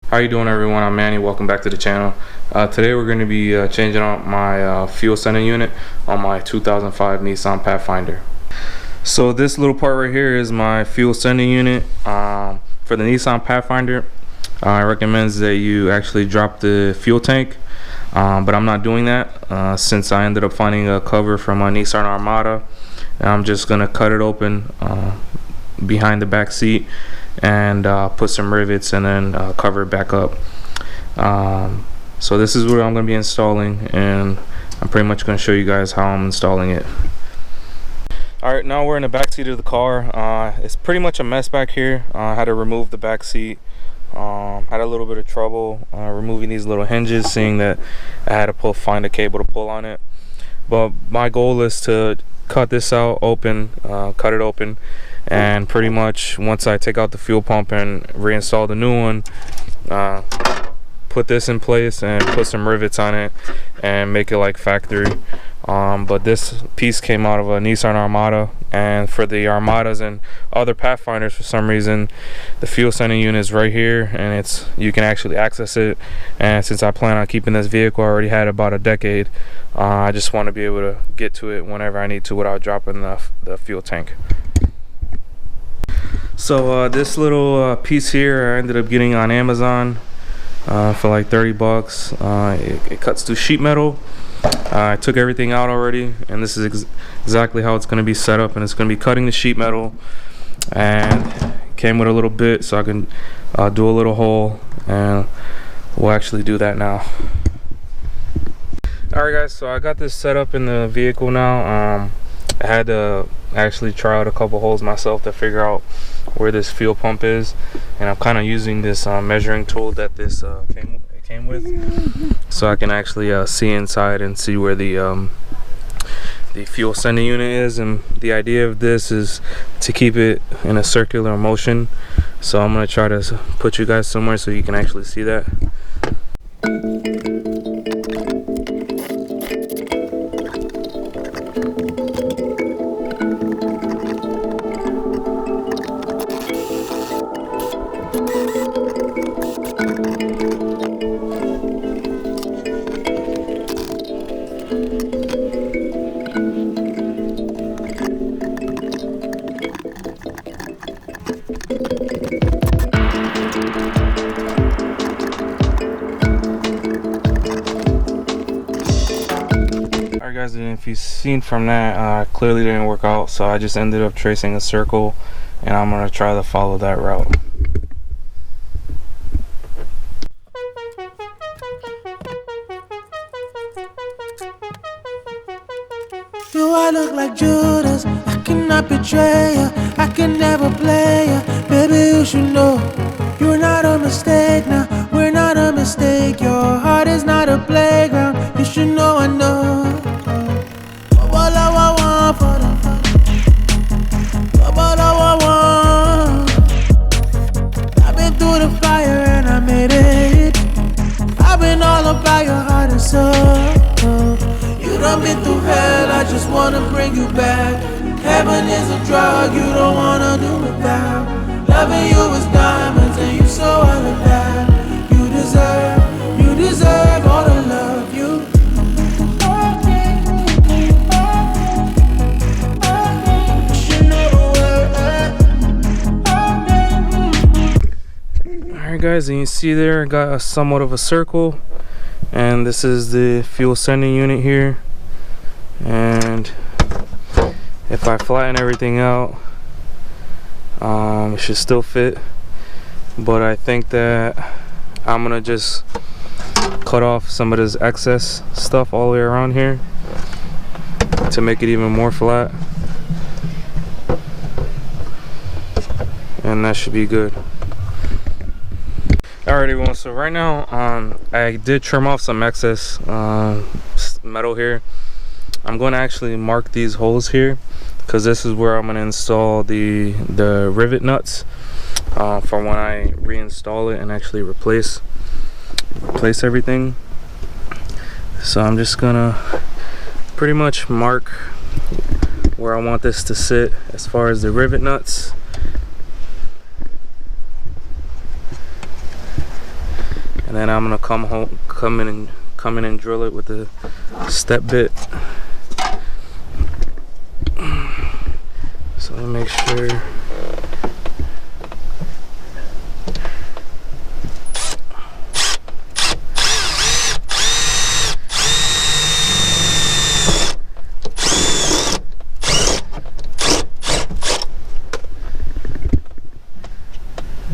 How you doing, everyone? I'm Manny. Welcome back to the channel. Today we're going to be changing out my fuel sending unit on my 2005 Nissan Pathfinder. So this little part right here is my fuel sending unit. For the Nissan Pathfinder, I recommend that you actually drop the fuel tank, but I'm not doing that since I ended up finding a cover from a Nissan Armada. I'm just going to cut it open behind the back seat and put some rivets and then cover it back up. So this is what I'm going to be installing, and I'm pretty much going to show you guys how I'm installing it. Alright, now we're in the back seat of the car. It's pretty much a mess back here. I had to remove the back seat. Had a little bit of trouble removing these little hinges, seeing that I had to find a cable to pull on it. But my goal is to cut this out open, cut it open, and pretty much once I take out the fuel pump and reinstall the new one, put this in place and put some rivets on it and make it like factory. But this piece came out of a Nissan Armada, and for the Armadas and other Pathfinders, for some reason the fuel sending unit is right here, and you can actually access it. And since I plan on keeping this vehicle, I already had about a decade, I just want to be able to get to it whenever I need to without dropping the fuel tank. So this little piece here I ended up getting on Amazon for like 30 bucks. It cuts through sheet metal. I took everything out already, and this is exactly how it's going to be set up, and it's going to be cutting the sheet metal, and came with a little bit so I can do a little hole, and we'll actually do that now. Alright guys, so I got this set up in the vehicle now. I had to actually try out a couple holes myself to figure out where this fuel pump is, and I'm kind of using this measuring tool that this came with, so I can actually see inside and see where the fuel sending unit is. And the idea of this is to keep it in a circular motion, so I'm going to try to put you guys somewhere so you can actually see that. Guys, and if you've seen from that, clearly didn't work out, so I just ended up tracing a circle, and I'm gonna try to follow that route. Do I look like Judas? I cannot betray ya, I can never play ya. Baby, you should know you're not a mistake now. We're not a mistake. Your heart is not a playground. You should know I know. I've been through the fire and I made it. I've been all about your heart and soul. You done been through hell, I just wanna bring you back. Heaven is a drug you don't wanna do without. Loving you is diamonds and you so all of that. You deserve all the love you. Alright guys, and you see there, got a somewhat of a circle, and this is the fuel sending unit here. And if I flatten everything out, it should still fit, but I think that I'm gonna just cut off some of this excess stuff all the way around here to make it even more flat, and that should be good. Alright everyone, so right now I did trim off some excess metal here. I'm going to actually mark these holes here because this is where I'm going to install the rivet nuts for when I reinstall it and actually replace everything. So I'm just gonna pretty much mark where I want this to sit as far as the rivet nuts. and then I'm gonna come in and drill it with the step bit. So let me make sure.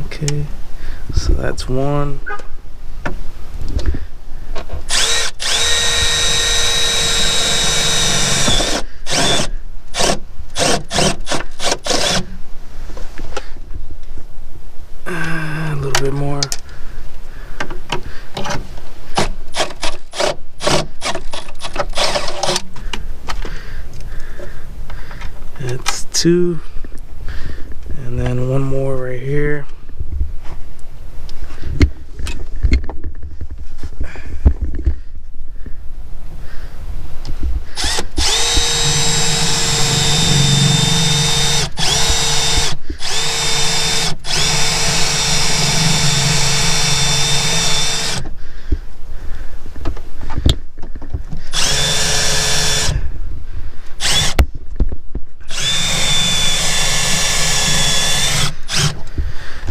Okay, so that's one. A little bit more. That's two. And then one more right here.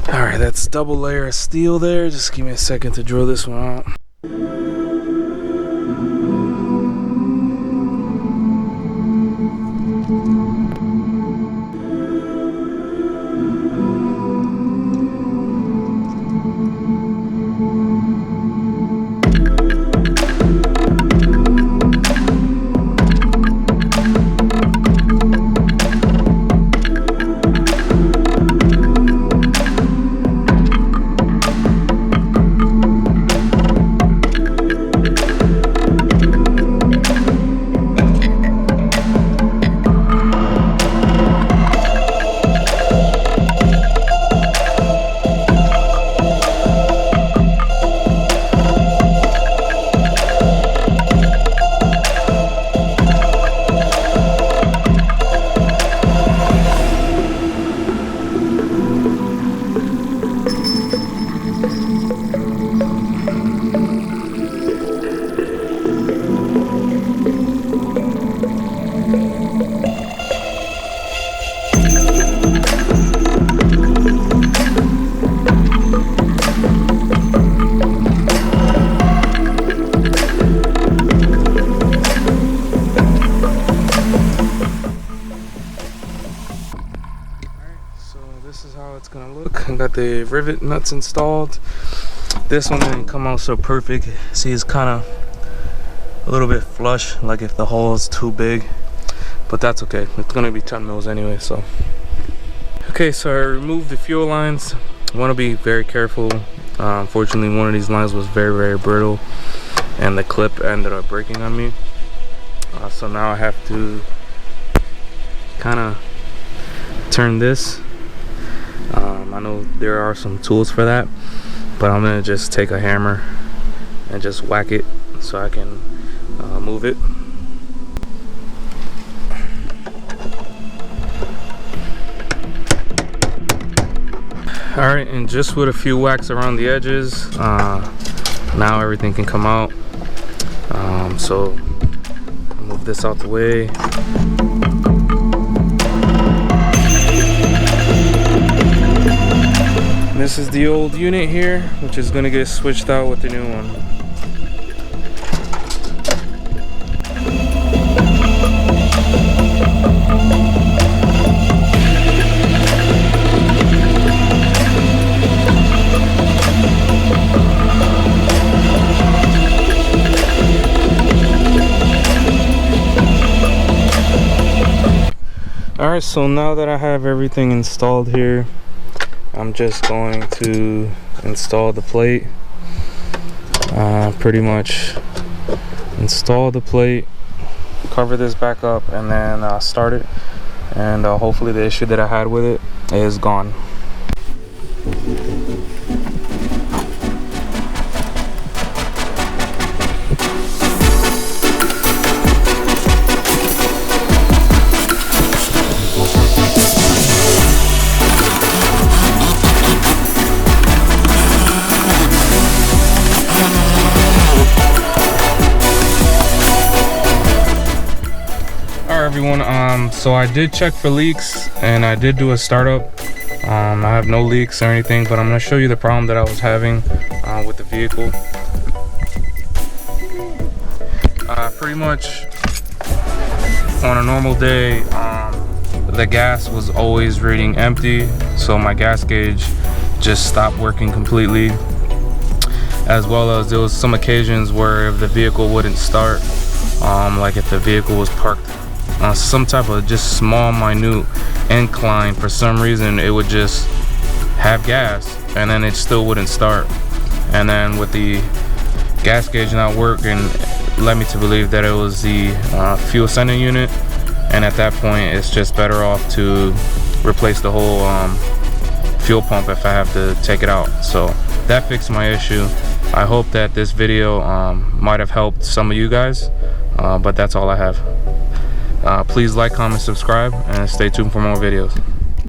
Alright, that's double layer of steel there. Just give me a second to drill this one out. This is how it's gonna look. I got the rivet nuts installed. This one didn't come out so perfect. See, it's kind of a little bit flush, like if the hole is too big, but that's okay. It's gonna be 10 mils anyway. So okay, so I removed the fuel lines. I want to be very careful. Unfortunately, one of these lines was very brittle and the clip ended up breaking on me. So now I have to kind of turn this. I know there are some tools for that, but I'm gonna just take a hammer and just whack it so I can move it. Alright, and just with a few whacks around the edges, now everything can come out. So move this out the way. This is the old unit here, which is going to get switched out with the new one. Alright, so now that I have everything installed here, I'm just going to install the plate. Pretty much install the plate, cover this back up, and then start it. And hopefully the issue that I had with it is gone. everyone. So I did check for leaks and I did do a startup. I have no leaks or anything, but I'm gonna show you the problem that I was having with the vehicle. Pretty much on a normal day, the gas was always reading empty, so my gas gauge just stopped working completely. As well as there was some occasions where if the vehicle wouldn't start, like if the vehicle was parked on some type of just small minute incline, for some reason it would just have gas and then it still wouldn't start. And then with the gas gauge not working, led me to believe that it was the fuel sending unit, and at that point it's just better off to replace the whole fuel pump if I have to take it out. So that fixed my issue. I hope that this video might have helped some of you guys, but that's all I have. Please like, comment, subscribe, and stay tuned for more videos.